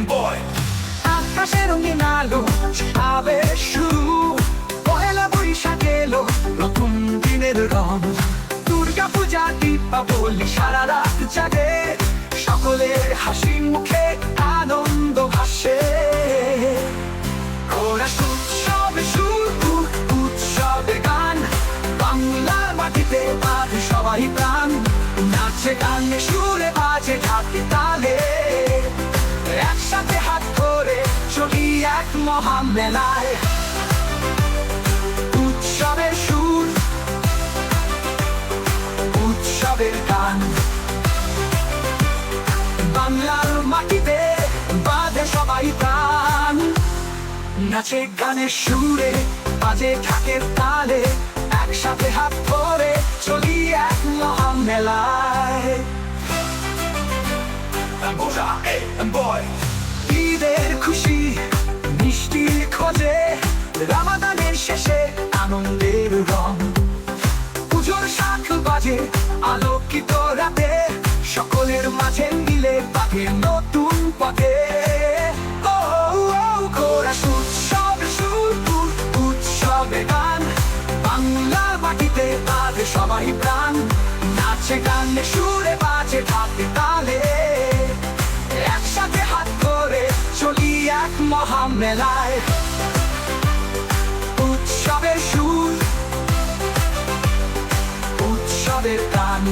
boy. আকাশে রঙিন আলো আবে শুরু, পহেলা বৈশাখ এলো নতুন দিনের রং। দুর্গা পূজা দীপাবলি সারা রাত জাগে, সকলের হাসি মুখে আনন্দ ভাসে। ওরা উৎসবে শুরু, উৎসবে গান, বাংলার মাটিতে বাজে সবাই প্রাণ। নাচে গানে সুরে বাজে ঢাকি তালে, একসাথে হাত ধরে চলি এক মহা মেলায়। উৎসবের সুর, উৎসবের গান, বাংলার মাটিতে বাজে সবাই প্রাণ। নাচে গানের সুরে বাজে ঢাকের তালে, একসাথে হাত ধরে চলি এক মহা মেলায়। ঈদের খুশি মিষ্টির খোঁজে, রমাদানের শেষে আনন্দের রং। পুজোর শাঁখ বাজে আলোকিত রাতে, সকলের মাঝে মিলে বাঁধে নতুন পথে। উৎসবে শুরু, উৎসবে গান, বাংলার মাটিতে বাজে সবাই প্রাণ। নাচে গানে সুরে বাজে ঢাকে তালে, একসাথে হাত ধরে চলি এক মহা মেলায়। উৎসবের সুর, উৎসবের গান,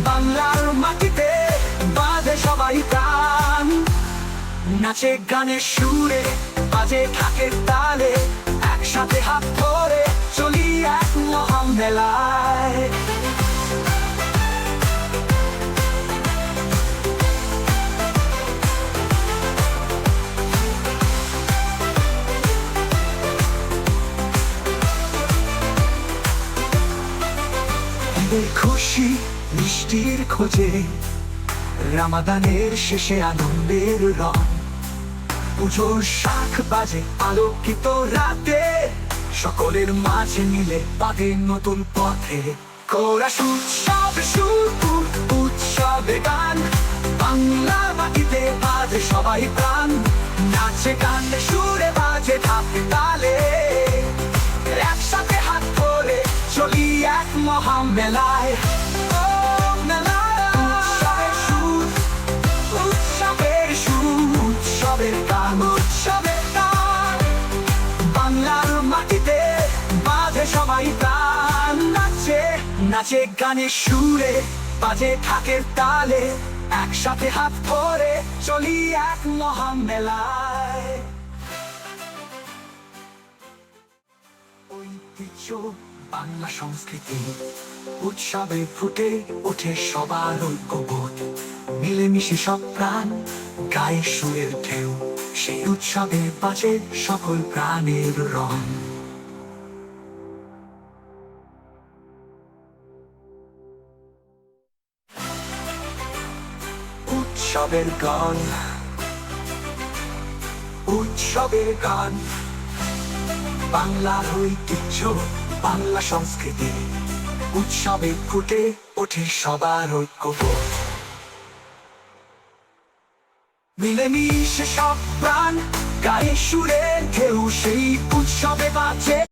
বাংলার মাটিতে বাজে সবাই প্রাণ। নাচে গানের সুরে বাজে ঢাকের তালে, একসাথে হাত ধরে চলি এক মহা মেলায়। খুশি মিষ্টির খোঁজে, রমাদানের শেষে আনন্দের রং। পুজোর শাঁখ বাজে আলোকিত রাতে, সকলের মাঝে মিলে বাঁধে নতুন পথে। কোরাস উৎসবে শুরু, উৎসবে গান, বাংলা মাটিতে বাজে সবাই প্রাণ। নাচে গানে সুরে বাজে ঢাকে তালে, একসাথে হাত ধরে চলি এক মহা মেলায়। উৎসবের সুর, উৎসবের সুর, উৎসবের গান, উৎসবের গান, বাংলার মাটিতে বাজে সবাই প্রাণ। নাচে নাচে গানের সুরে বাজে ঢাকের তালে, একসাথে হাত ধরে চলি এক মহা মেলায়। ঐতিহ্য বাংলা সংস্কৃতি, উৎসবে ফুটে ওঠে সবার ঐক্যবোধ। মিলেমিশে সব প্রাণ গায়ে সুরের ঢেউ, সেই উৎসবে বাজে সকল প্রাণের রং। উৎসবের গান, উৎসবের গান, বাংলার ঐতিহ্য বাংলা সংস্কৃতি, উৎসবে ফুটে ওঠে সবার ঐক্যবোধ। মিলেমিশে সব প্রাণ গায়ে সুরে ঢেউ, সেই উৎসবে বাজে